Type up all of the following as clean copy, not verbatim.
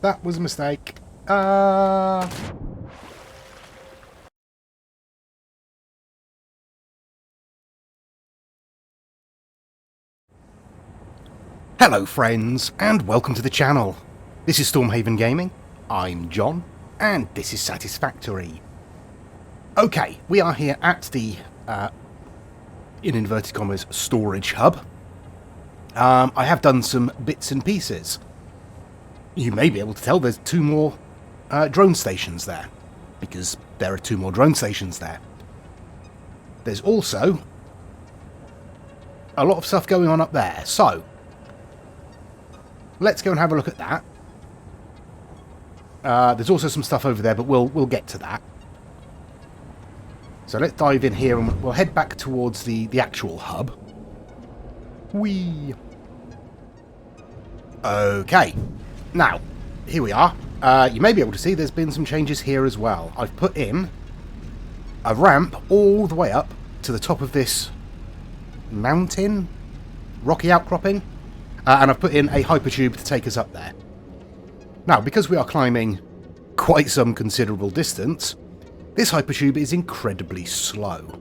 that was a mistake. Hello friends, and welcome to the channel. This is Stormhaven Gaming, I'm John, and this is Satisfactory. Okay, we are here at the, in inverted commas, storage hub. I have done some bits and pieces. You may be able to tell there's two more drone stations there, because there are two more drone stations there. There's also a lot of stuff going on up there, so let's go and have a look at that. There's also some stuff over there, but we'll get to that. So let's dive in here and we'll head back towards the actual hub. Whee! Okay. Now, here we are. You may be able to see there's been some changes here as well. I've put in a ramp all the way up to the top of this mountain, rocky outcropping, and I've put in a hypertube to take us up there. Now, because we are climbing quite some considerable distance, this hypertube is incredibly slow.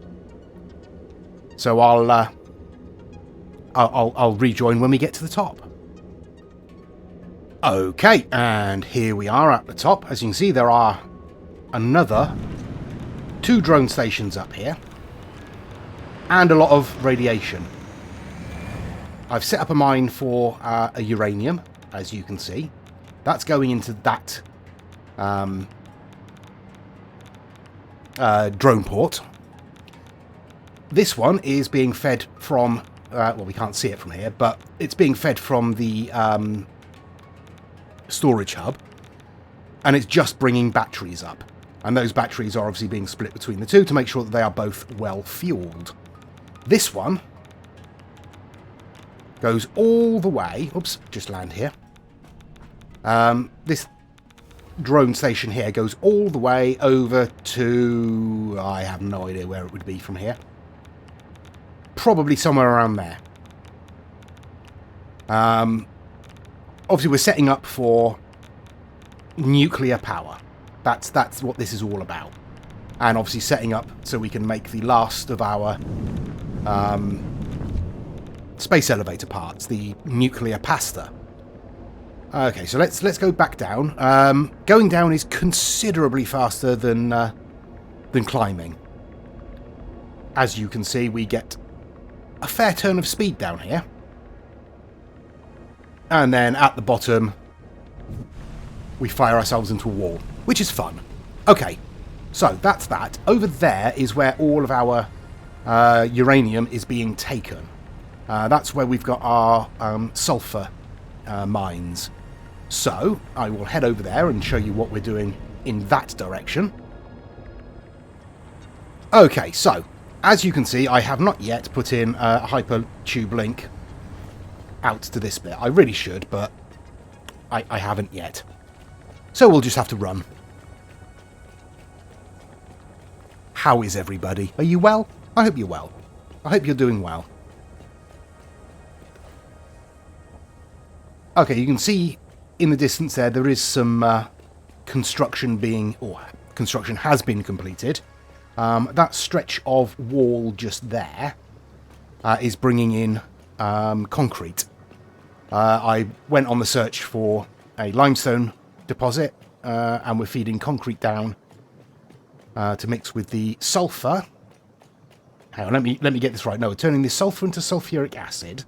So I'll rejoin when we get to the top. Okay, and here we are at the top. As you can see, there are another 2 drone stations up here, and a lot of radiation. I've set up a mine for a uranium, as you can see. That's going into that drone port. This one is being fed from, well, we can't see it from here, but it's being fed from the storage hub, and it's just bringing batteries up. And those batteries are obviously being split between the two to make sure that they are both well fueled. This one goes all the way, oops, just land here. This drone station here goes all the way over to, I have no idea where it would be from here. Probably somewhere around there. Obviously we're setting up for nuclear power. That's what this is all about. And obviously setting up so we can make the last of our space elevator parts, the nuclear pasta. Okay, so let's go back down. Going down is considerably faster than climbing. As you can see, we get a fair turn of speed down here. And then at the bottom, we fire ourselves into a wall, which is fun. Okay, so that's that. Over there is where all of our uranium is being taken. That's where we've got our sulfur mines. So I will head over there and show you what we're doing in that direction. Okay, so as you can see, I have not yet put in a hypertube link out to this bit. I really should, but I haven't yet. So we'll just have to run. How is everybody? Are you well? I hope you're well. I hope you're doing well. Okay, you can see in the distance there is some construction being, or construction has been completed. That stretch of wall just there is bringing in concrete. I went on the search for a limestone deposit, and we're feeding concrete down to mix with the sulfur. Hang on, let me get this right. No, we're turning the sulfur into sulfuric acid.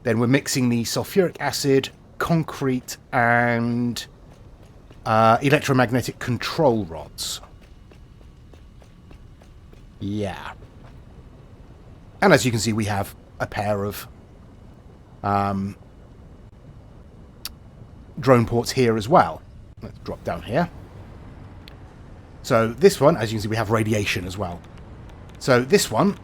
Then we're mixing the sulfuric acid, concrete, and electromagnetic control rods. Yeah. And as you can see, we have a pair of drone ports here as well. Let's drop down here. So this one, as you can see, we have radiation as well. So this one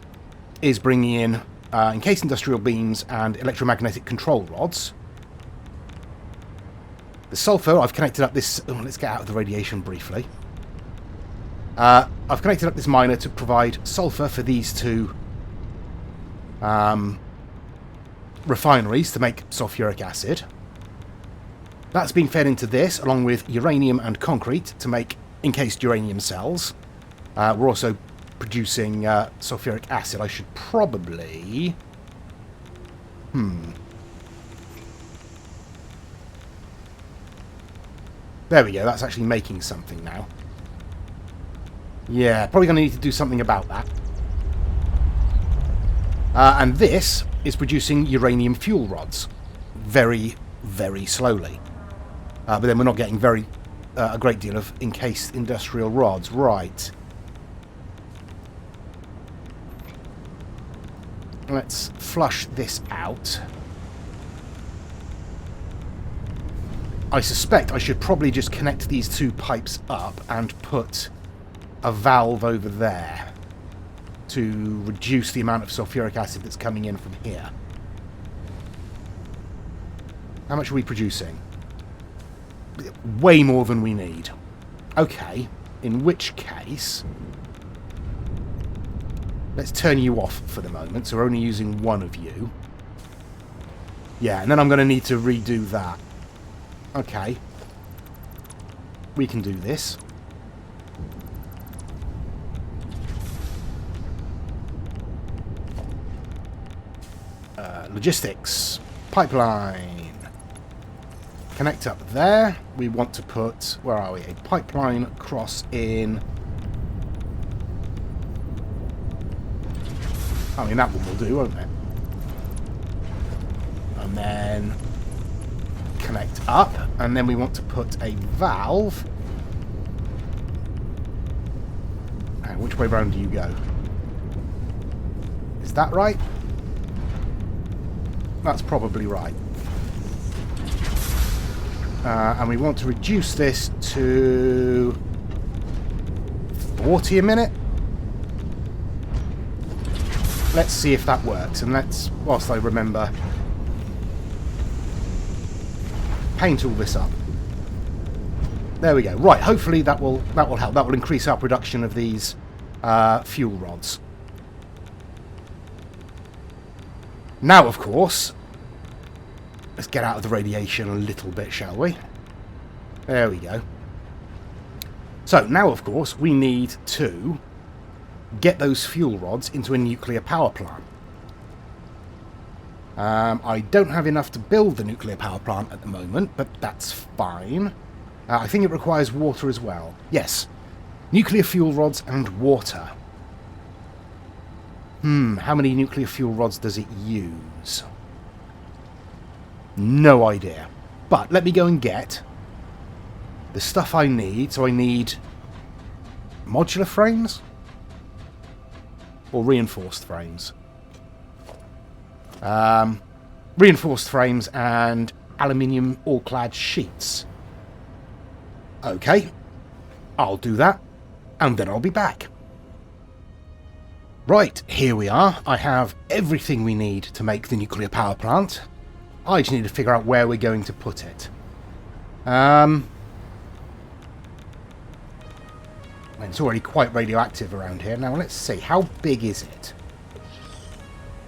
is bringing in encased industrial beams and electromagnetic control rods. The sulfur, I've connected up this... Oh, let's get out of the radiation briefly. I've connected up this miner to provide sulfur for these two refineries to make sulfuric acid. That's being fed into this, along with uranium and concrete to make encased uranium cells. We're also producing sulfuric acid. I should probably... There we go, that's actually making something now. Yeah, probably going to need to do something about that. And this is producing uranium fuel rods. Very, very slowly. But then we're not getting a great deal of encased industrial rods. Right. Let's flush this out. I suspect I should probably just connect these two pipes up and put a valve over there to reduce the amount of sulfuric acid that's coming in from here. How much are we producing? Way more than we need. Okay, in which case... let's turn you off for the moment, so we're only using one of you. Yeah, and then I'm going to need to redo that. Okay. We can do this. Logistics. Pipeline. Connect up there. We want to put... where are we? A pipeline across in... I mean, that one will do, won't it? And then... connect up. And then we want to put a valve. Which way round do you go? Is that right? That's probably right. And we want to reduce this to 40 a minute. Let's see if that works. And let's, whilst I remember, paint all this up. There we go. Right, hopefully that will help. That will increase our production of these fuel rods. Now, of course, let's get out of the radiation a little bit, shall we? There we go. So, now, of course, we need to get those fuel rods into a nuclear power plant. I don't have enough to build the nuclear power plant at the moment, but that's fine. I think it requires water as well. Yes. Nuclear fuel rods and water. How many nuclear fuel rods does it use? No idea. But let me go and get the stuff I need. So I need modular frames or reinforced frames. Reinforced frames and aluminium all-clad sheets. Okay, I'll do that, and then I'll be back. Right, here we are. I have everything we need to make the nuclear power plant. I just need to figure out where we're going to put it. It's already quite radioactive around here. Now, let's see. How big is it?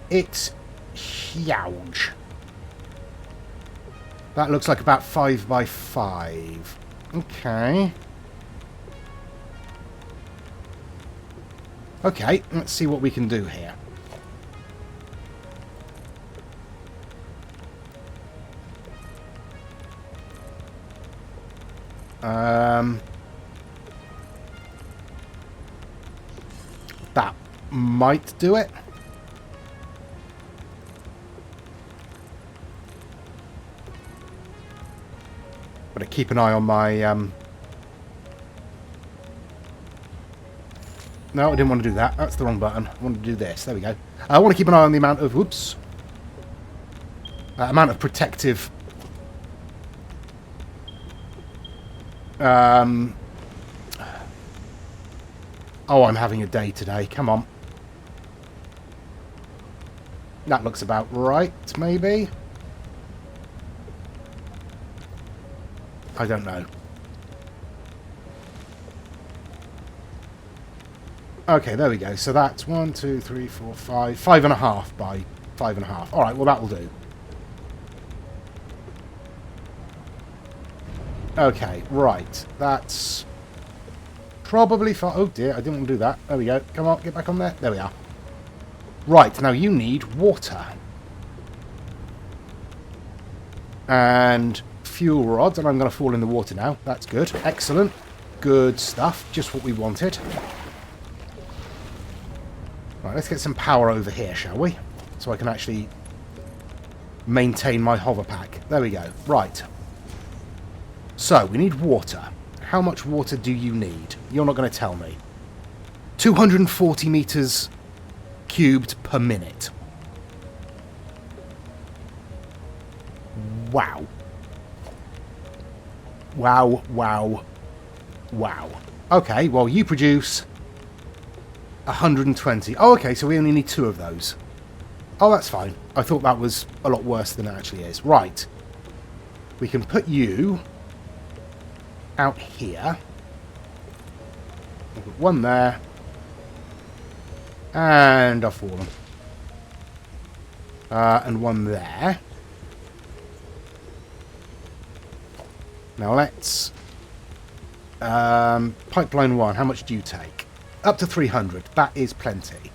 It's huge. That looks like about 5 by 5. Okay. Okay, let's see what we can do here. That might do it. Better keep an eye on my... No, I didn't want to do that. That's the wrong button. I wanted to do this. There we go. I want to keep an eye on the amount of... Whoops. Amount of protective... Oh, I'm having a day today. Come on. That looks about right, maybe? I don't know. Okay, there we go. So that's 1, 2, 3, 4, 5. 5.5 by 5.5. Alright, well that will do. Okay, right. That's probably fine. Oh dear, I didn't want to do that. There we go. Come on, get back on there. There we are. Right, now you need water. And fuel rods, and I'm going to fall in the water now. That's good. Excellent. Good stuff. Just what we wanted. Right, let's get some power over here, shall we? So I can actually maintain my hover pack. There we go. Right. So, we need water. How much water do you need? You're not going to tell me. 240 meters cubed per minute. Wow. Wow, wow, wow. Okay, well, you produce 120. Oh, okay, so we only need 2 of those. Oh, that's fine. I thought that was a lot worse than it actually is. Right. We can put you out here. We'll put one there. And I've fallen. And one there. Now let's... pipeline 1, how much do you take? Up to 300. That is plenty.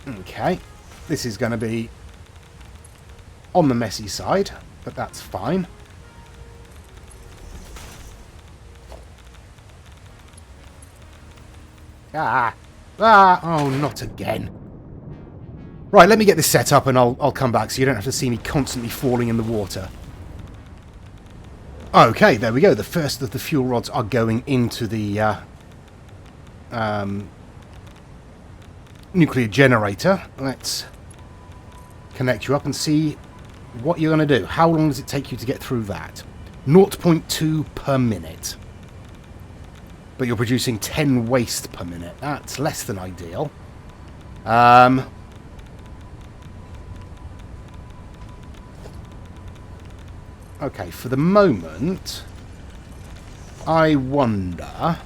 Okay. This is going to be on the messy side, but that's fine. Oh, not again. Right, let me get this set up and I'll come back so you don't have to see me constantly falling in the water. Okay, there we go. The first of the fuel rods are going into the nuclear generator. Let's connect you up and see what you're going to do. How long does it take you to get through that? 0.2 per minute. But you're producing 10 waste per minute. That's less than ideal. Okay, for the moment, I wonder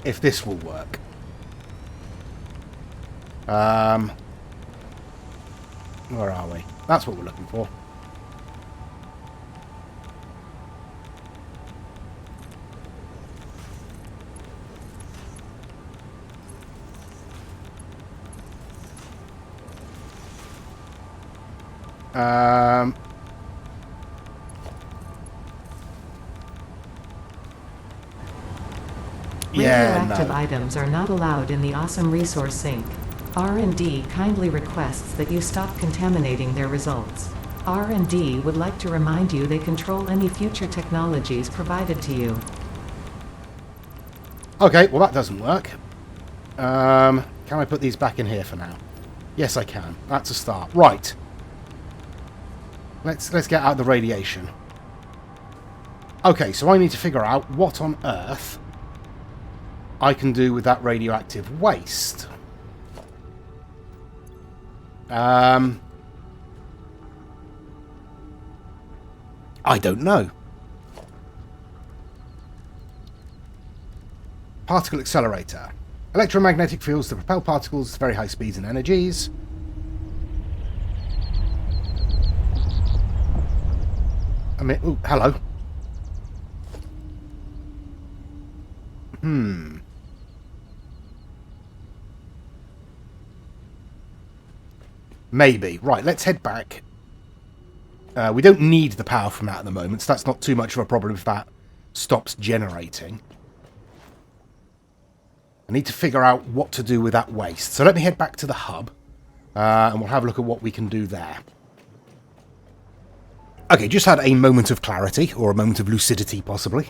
if this will work. Where are we? That's what we're looking for. Radioactive items are not allowed in the Awesome Resource Sink. R&D kindly requests that you stop contaminating their results. R&D would like to remind you they control any future technologies provided to you. Okay, well that doesn't work. Can I put these back in here for now? Yes, I can. That's a start. Right. Let's get out the radiation. Okay, so I need to figure out what on earth I can do with that radioactive waste. I don't know. Particle accelerator. Electromagnetic fields to propel particles to very high speeds and energies. Ooh, hello. Maybe. Right, let's head back. We don't need the power from that at the moment, so that's not too much of a problem if that stops generating. I need to figure out what to do with that waste. So let me head back to the hub, and we'll have a look at what we can do there. Okay, just had a moment of clarity, or a moment of lucidity, possibly.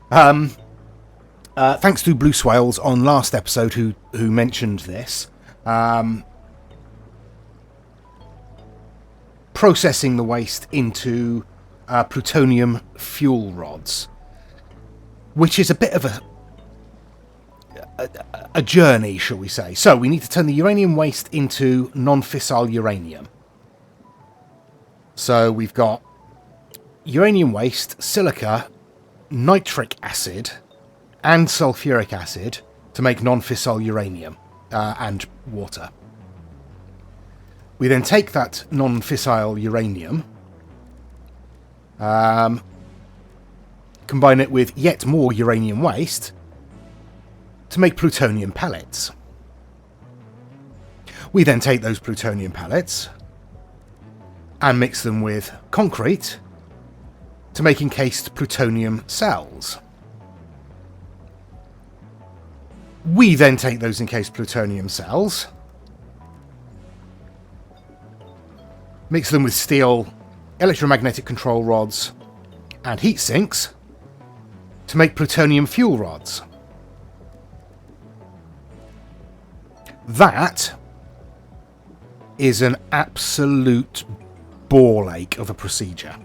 Thanks to Blue Swales on last episode who mentioned this. Processing the waste into plutonium fuel rods, which is a bit of a journey, shall we say. So we need to turn the uranium waste into non-fissile uranium. So we've got uranium waste, silica, nitric acid, and sulfuric acid to make non-fissile uranium and water. We then take that non-fissile uranium, combine it with yet more uranium waste to make plutonium pellets. We then take those plutonium pellets and mix them with concrete to make encased plutonium cells. We then take those encased plutonium cells, mix them with steel, electromagnetic control rods, and heat sinks to make plutonium fuel rods. That is an absolute ball ache of a procedure.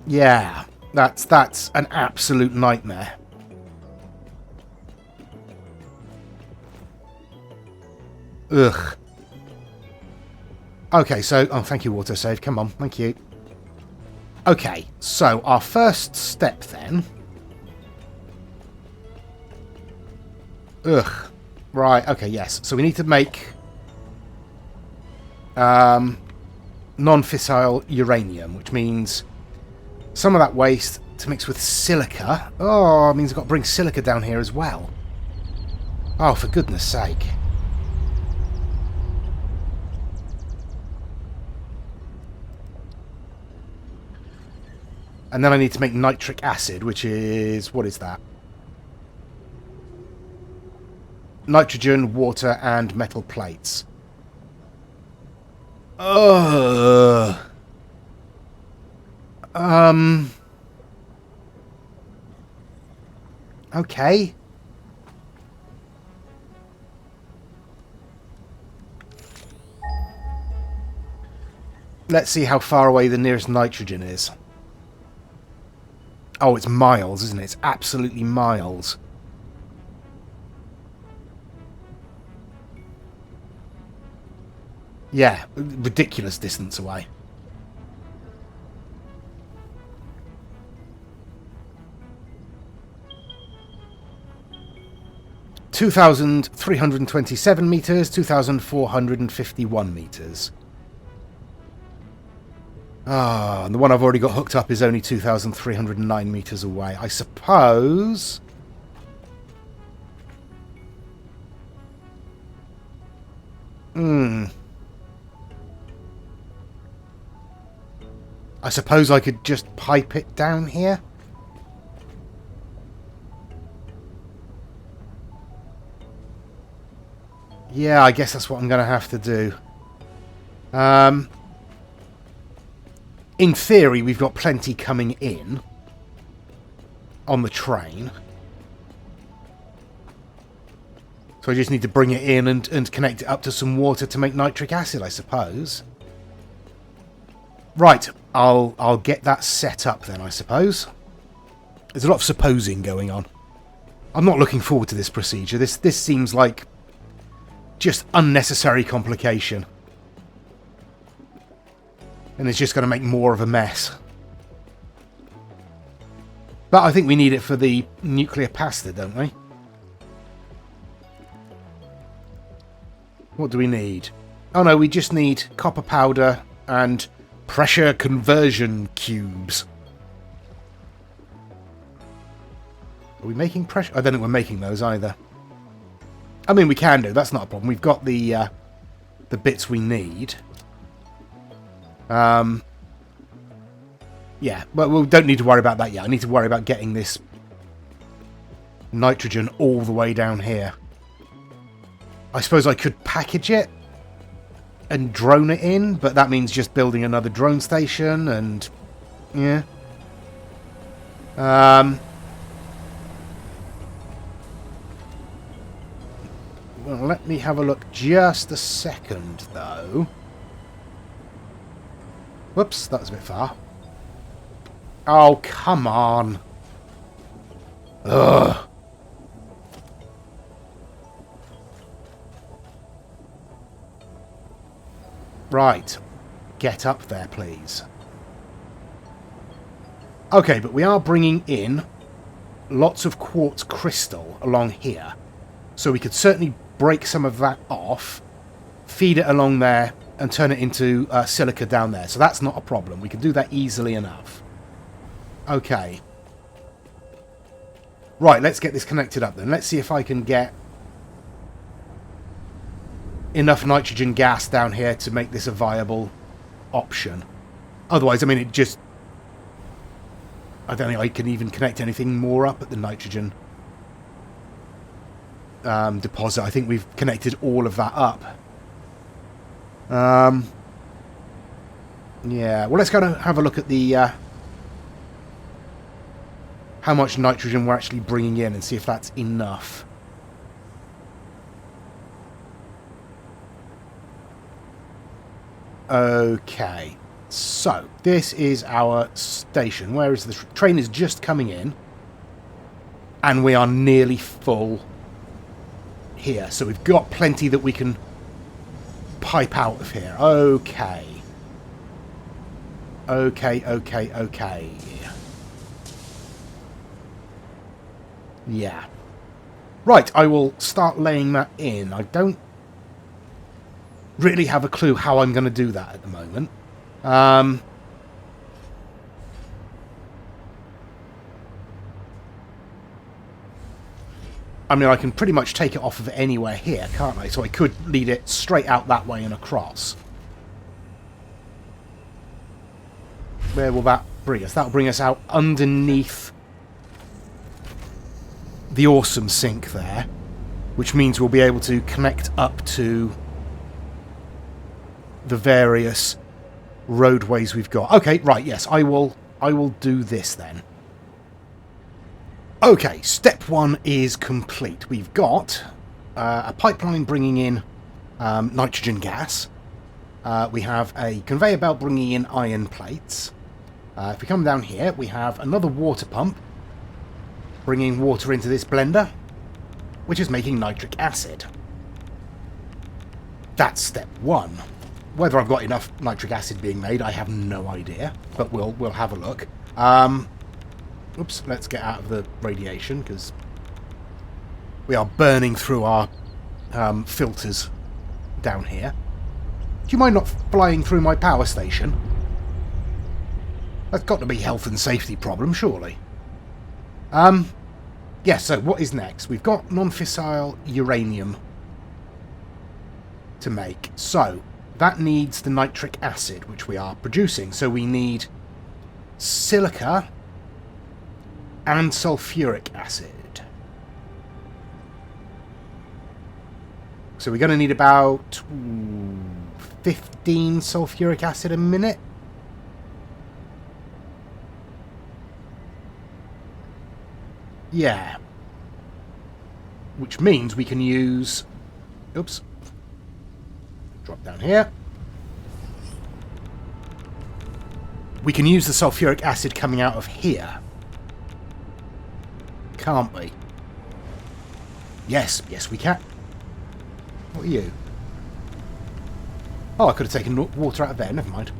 Yeah, that's an absolute nightmare. Ugh. Okay, so... Oh, thank you, autosave. Come on, thank you. Okay, so our first step then... Ugh. Right, okay, yes. So we need to make... non-fissile uranium, which means some of that waste to mix with silica. Oh, it means I've got to bring silica down here as well. Oh, for goodness sake. And then I need to make nitric acid, which is... What is that? Nitrogen, water, and metal plates. Ugh. Okay. Let's see how far away the nearest nitrogen is. Oh, it's miles, isn't it? It's absolutely miles. Yeah, ridiculous distance away. (2,327 meters, 2,451 meters. Ah, and the one I've already got hooked up is only 2,309 meters away. I suppose... I suppose I could just pipe it down here? Yeah, I guess that's what I'm going to have to do. In theory, we've got plenty coming in on the train. So I just need to bring it in and connect it up to some water to make nitric acid, I suppose. Right, I'll get that set up then, I suppose. There's a lot of supposing going on. I'm not looking forward to this procedure. This seems like just unnecessary complication. And it's just going to make more of a mess. But I think we need it for the nuclear pasta, don't we? What do we need? Oh no, we just need copper powder and pressure conversion cubes. Are we making pressure? I don't think we're making those either. I mean, we can do. That's not a problem. We've got the bits we need. Yeah, but we don't need to worry about that yet. I need to worry about getting this nitrogen all the way down here. I suppose I could package it and drone it in, but that means just building another drone station and... yeah. Well, let me have a look just a second, though. Whoops, that was a bit far. Oh, come on. Ugh. Right. Get up there, please. Okay, but we are bringing in lots of quartz crystal along here. So we could certainly break some of that off, feed it along there, and turn it into silica down there. So that's not a problem. We can do that easily enough. Okay. Right, let's get this connected up then. Let's see if I can get enough nitrogen gas down here to make this a viable option. Otherwise, I mean, it just... I don't think I can even connect anything more up at the nitrogen deposit. I think we've connected all of that up. Yeah, well, let's go and have a look at the how much nitrogen we're actually bringing in and see if that's enough. Okay, so this is our station. Where is the train? Is just coming in, and we are nearly full here. So we've got plenty that we can pipe out of here. Okay. Okay. Yeah. Right, I will start laying that in. I don't really have a clue how I'm going to do that at the moment. I mean, I can pretty much take it off of anywhere here, can't I? So I could lead it straight out that way and across. Where will that bring us? That'll bring us out underneath the awesome sink there, which means we'll be able to connect up to the various roadways we've got. Okay, right, yes, I will do this then. Okay, step one is complete. We've got a pipeline bringing in nitrogen gas. We have a conveyor belt bringing in iron plates. If we come down here, we have another water pump bringing water into this blender, which is making nitric acid. That's step one. Whether I've got enough nitric acid being made, I have no idea, but we'll have a look. Oops, let's get out of the radiation, because we are burning through our filters down here. Do you mind not flying through my power station? That's got to be a health and safety problem, surely. Yeah, so what is next? We've got non-fissile uranium to make. So, that needs the nitric acid, which we are producing. So we need silica and sulfuric acid. So we're going to need about 15 sulfuric acid a minute. Yeah. Which means we can use... Oops. Drop down here. We can use the sulfuric acid coming out of here. Can't we? Yes, yes we can. What are you? Oh, I could have taken water out of there. Never mind.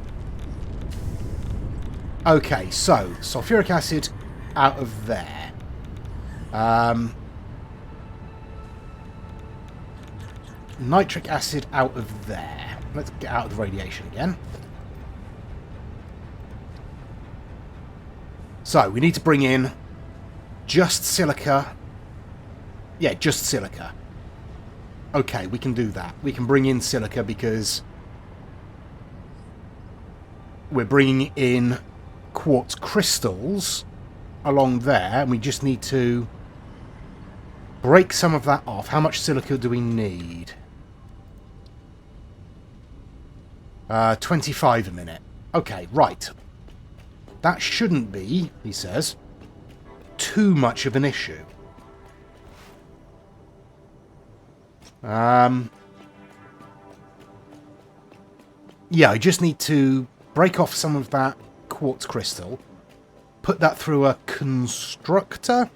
Okay, so sulfuric acid out of there. Nitric acid out of there. Let's get out of the radiation again. So, we need to bring in just silica. Yeah, just silica. Okay, we can do that. We can bring in silica because we're bringing in quartz crystals along there, and we just need to break some of that off. How much silica do we need? 25 a minute. Okay, right. That shouldn't be, he says, too much of an issue. Yeah, I just need to break off some of that quartz crystal, put that through a constructor.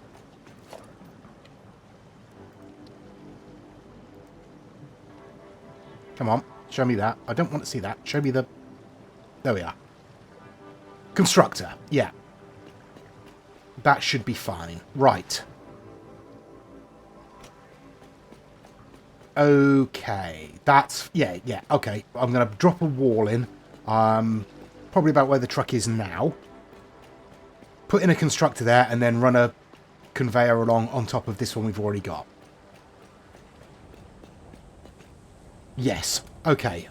Come on. Show me that. I don't want to see that. Show me the... There we are. Constructor. Yeah. That should be fine. Right. Okay. That's... Yeah, yeah. Okay. I'm going to drop a wall in. Probably about where the truck is now. Put in a constructor there and then run a conveyor along on top of this one we've already got. Yes. Okay.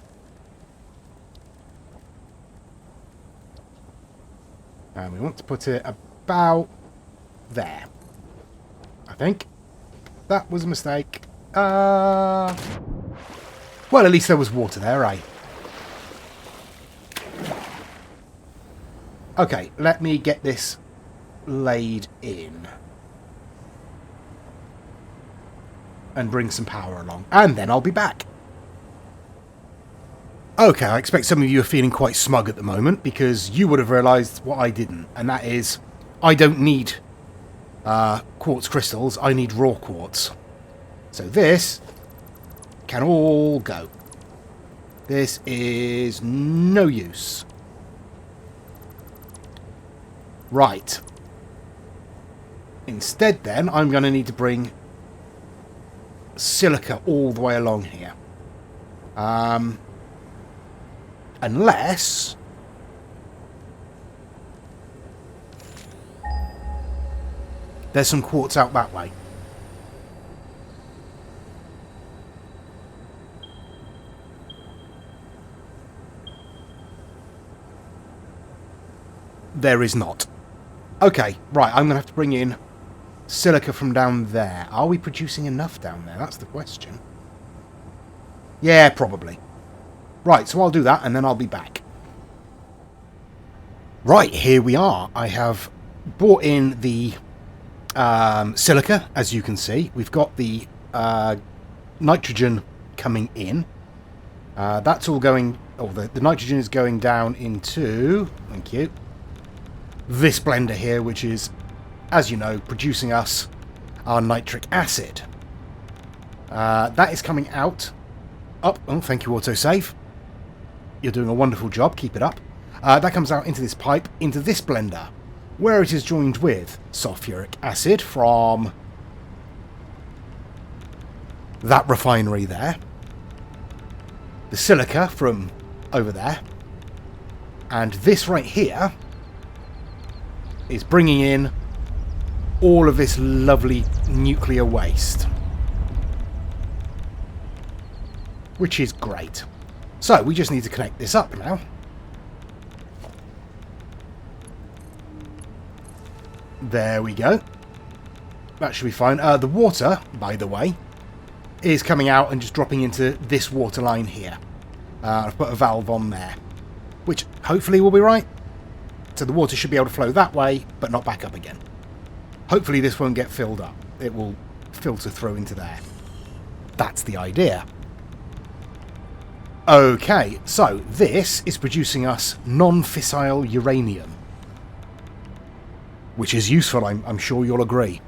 And we want to put it about there. I think. That was a mistake. Well, at least there was water there, eh? Okay, let me get this laid in. And bring some power along. And then I'll be back. Okay, I expect some of you are feeling quite smug at the moment because you would have realised what I didn't. And that is, I don't need quartz crystals. I need raw quartz. So this can all go. This is no use. Right. Instead then, I'm going to need to bring silica all the way along here. Unless... there's some quartz out that way. There is not. Okay, right, I'm going to have to bring in silica from down there. Are we producing enough down there? That's the question. Yeah, probably. Right, so I'll do that and then I'll be back. Right, here we are. I have brought in the silica, as you can see. We've got the nitrogen coming in. That's all going... oh, the nitrogen is going down into... thank you. This blender here, which is, as you know, producing us our nitric acid. That is coming out. Up. Oh, thank you, autosave. You're doing a wonderful job. Keep it up. That comes out into this pipe, into this blender, where it is joined with sulfuric acid from that refinery there, the silica from over there, and this right here is bringing in all of this lovely nuclear waste, which is great. So we just need to connect this up now. There we go. That should be fine. The water, by the way, is coming out and just dropping into this water line here. I've put a valve on there, which hopefully will be right. So the water should be able to flow that way, but not back up again. Hopefully this won't get filled up. It will filter through into there. That's the idea. Okay, so this is producing us non-fissile uranium, which is useful, I'm sure you'll agree.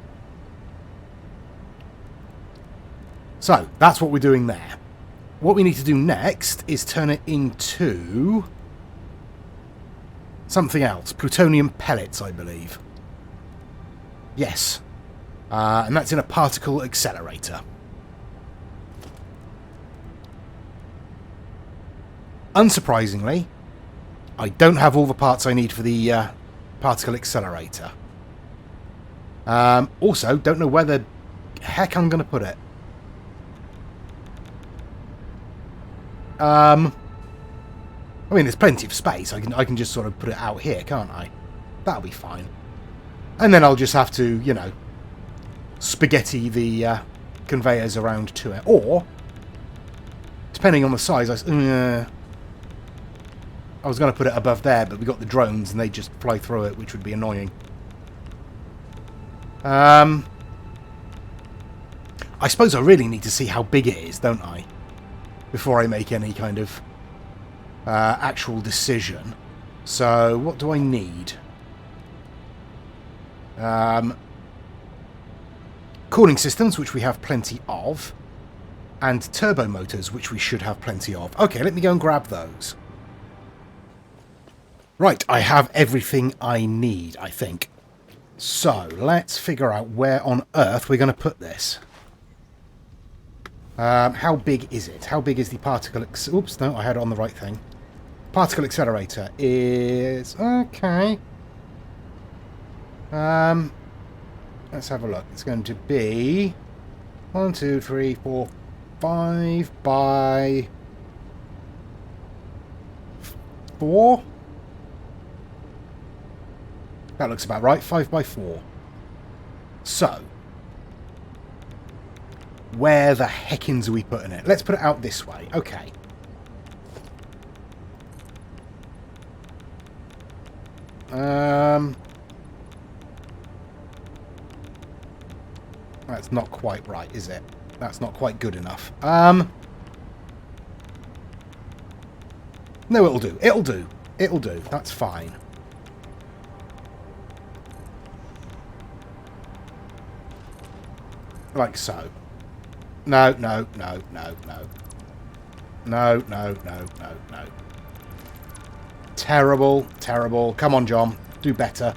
So, that's what we're doing there. What we need to do next is turn it into something else. Plutonium pellets, I believe. Yes. And that's in a particle accelerator. Unsurprisingly, I don't have all the parts I need for the particle accelerator. Also, don't know where the heck I'm going to put it. I mean, there's plenty of space. I can just sort of put it out here, can't I? That'll be fine. And then I'll just have to, you know, spaghetti the conveyors around to it. Or, depending on the size, I was going to put it above there, but we got the drones and they just fly through it, which would be annoying. I suppose I really need to see how big it is, don't I? Before I make any kind of actual decision. So, what do I need? Cooling systems, which we have plenty of. and turbo motors, which we should have plenty of. Okay, let me go and grab those. Right, I have everything I need, I think. So, let's figure out where on earth we're going to put this. How big is it? How big is the particle... Oops, no, I had it on the right thing. Particle accelerator is... Okay. Let's have a look. It's going to be 1, 2, 3, 4, 5 by 4. That looks about right. 5 by 4. So, where the heckins are we putting it? Let's put it out this way. Okay. That's not quite right, is it? That's not quite good enough. No, it'll do. It'll do. It'll do. That's fine. Like so. No, no, no, no, no. No, no, no, no, no. Terrible, terrible. Come on, John. Do better.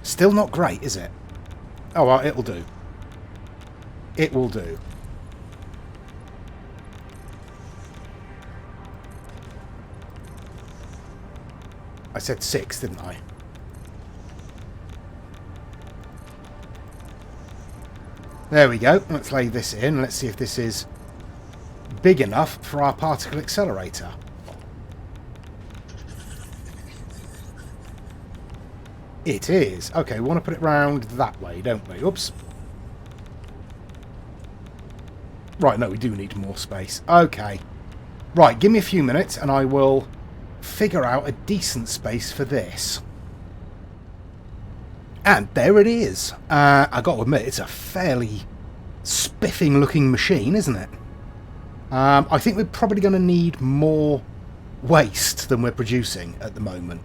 Still not great, is it? Oh, well, it'll do. It will do. I said 6, didn't I? There we go. Let's lay this in. Let's see if this is big enough for our particle accelerator. It is. Okay, we want to put it round that way, don't we? Oops. Right, no, we do need more space. Okay. Right, give me a few minutes and I will figure out a decent space for this. And there it is. I got to admit, it's a fairly spiffing looking machine, isn't it? I think we're probably going to need more waste than we're producing at the moment.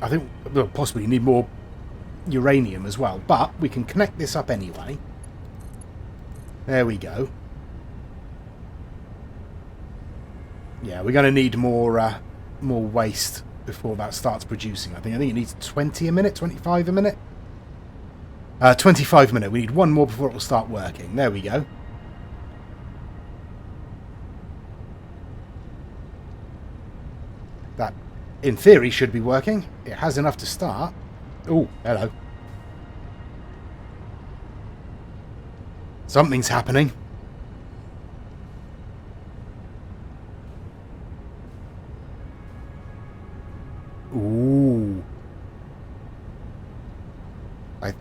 I think we'll possibly need more uranium as well, but we can connect this up anyway. There we go. Yeah, we're going to need more waste before that starts producing. I think it needs 20 a minute, 25 a minute. 25 a minute. We need one more before it will start working. There we go. That, in theory, should be working. It has enough to start. Oh, hello. Something's happening. Ooh.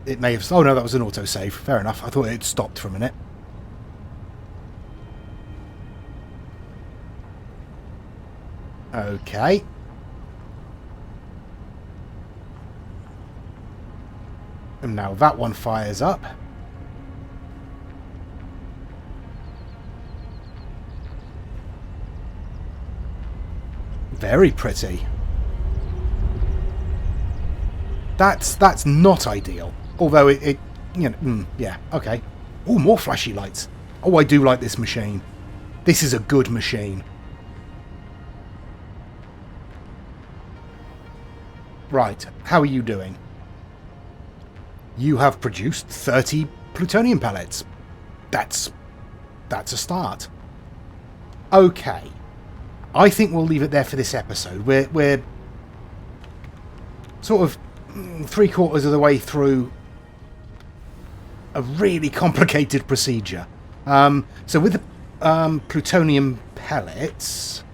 It may have... Oh, no, that was an autosave. Fair enough. I thought it had stopped for a minute. Okay. And now that one fires up. Very pretty. That's not ideal. Although it you know, yeah, okay. Oh, more flashy lights. Oh, I do like this machine. This is a good machine. Right, how are you doing? You have produced 30 plutonium pellets. That's a start. Okay. I think we'll leave it there for this episode. We're sort of 3/4 of the way through a really complicated procedure. So with the plutonium pellets,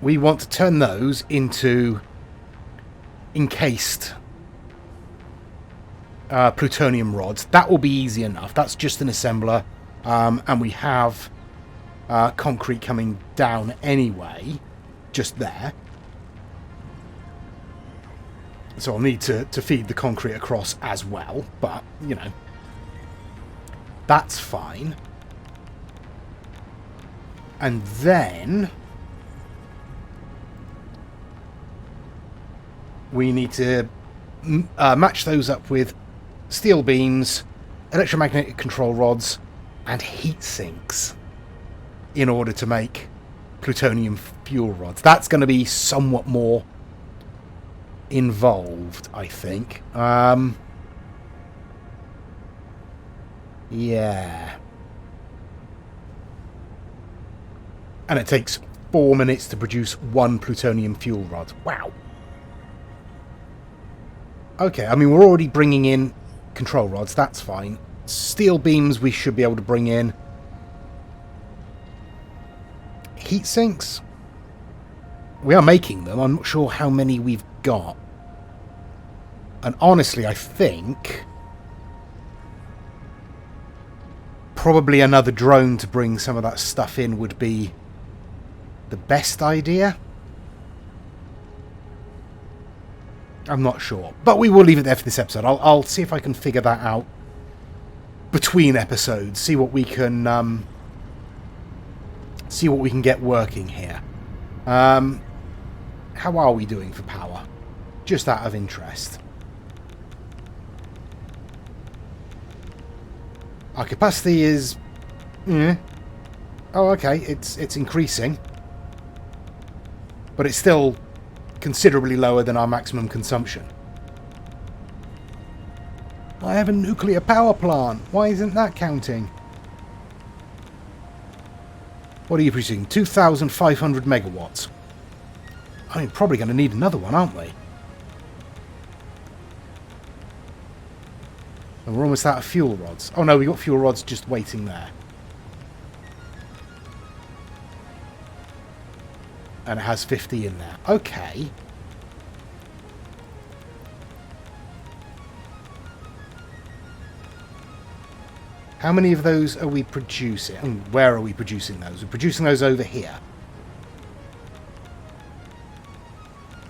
we want to turn those into encased plutonium rods. That will be easy enough. That's just an assembler, and we have concrete coming down anyway, just there. So I'll need to feed the concrete across as well, but, you know, that's fine. And then we need to match those up with steel beams, electromagnetic control rods, and heat sinks in order to make plutonium fuel rods. That's going to be somewhat more involved, I think. Yeah. And it takes 4 minutes to produce 1 plutonium fuel rod. Wow. Okay, I mean, we're already bringing in control rods. That's fine. Steel beams we should be able to bring in. Heat sinks? We are making them. I'm not sure how many we've got. And honestly, I think probably another drone to bring some of that stuff in would be the best idea. I'm not sure. But we will leave it there for this episode. I'll see if I can figure that out between episodes. See what we can get working here. How are we doing for power? Just out of interest. Our capacity is... Oh, okay. It's increasing. But it's still considerably lower than our maximum consumption. I have a nuclear power plant. Why isn't that counting? What are you producing? 2,500 megawatts. I mean, probably going to need another one, aren't we? And we're almost out of fuel rods. Oh no, we got fuel rods just waiting there. And it has 50 in there. Okay. How many of those are we producing? And where are we producing those? We're producing those over here.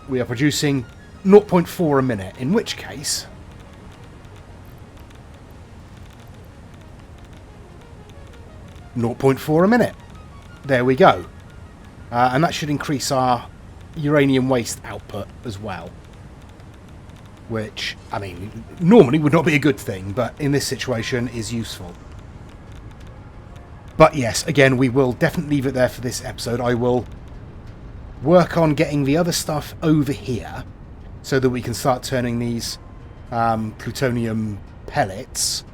We are producing 0.4 a minute, in which case... .4 a minute. There we go. And that should increase our uranium waste output as well. Which, I mean, normally would not be a good thing, but in this situation is useful. But yes, again, we will definitely leave it there for this episode. I will work on getting the other stuff over here so that we can start turning these plutonium pellets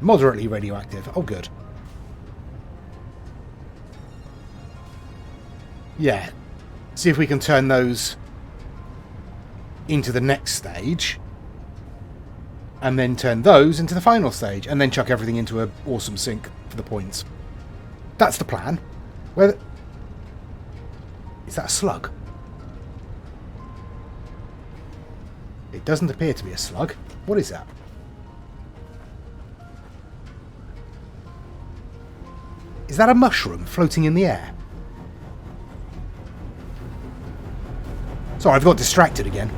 moderately radioactive. Oh, good. Yeah. See if we can turn those into the next stage. And then turn those into the final stage. And then chuck everything into an awesome sink for the points. That's the plan. Where... Is that a slug? It doesn't appear to be a slug. What is that? Is that a mushroom floating in the air? Sorry, I've got distracted again.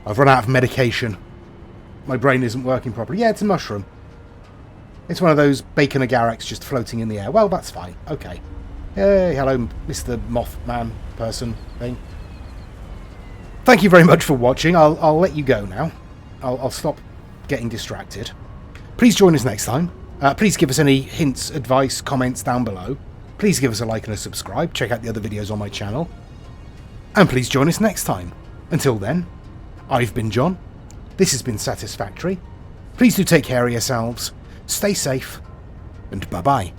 I've run out of medication. My brain isn't working properly. Yeah, it's a mushroom. It's one of those bacon agarics just floating in the air. Well, that's fine. Okay. Hey, hello, Mr. Mothman person thing. Thank you very much for watching. I'll let you go now. I'll stop getting distracted. Please join us next time. Please give us any hints, advice, comments down below. Please give us a like and a subscribe. Check out the other videos on my channel. And please join us next time. Until then, I've been John. This has been Satisfactory. Please do take care of yourselves. Stay safe. And bye-bye.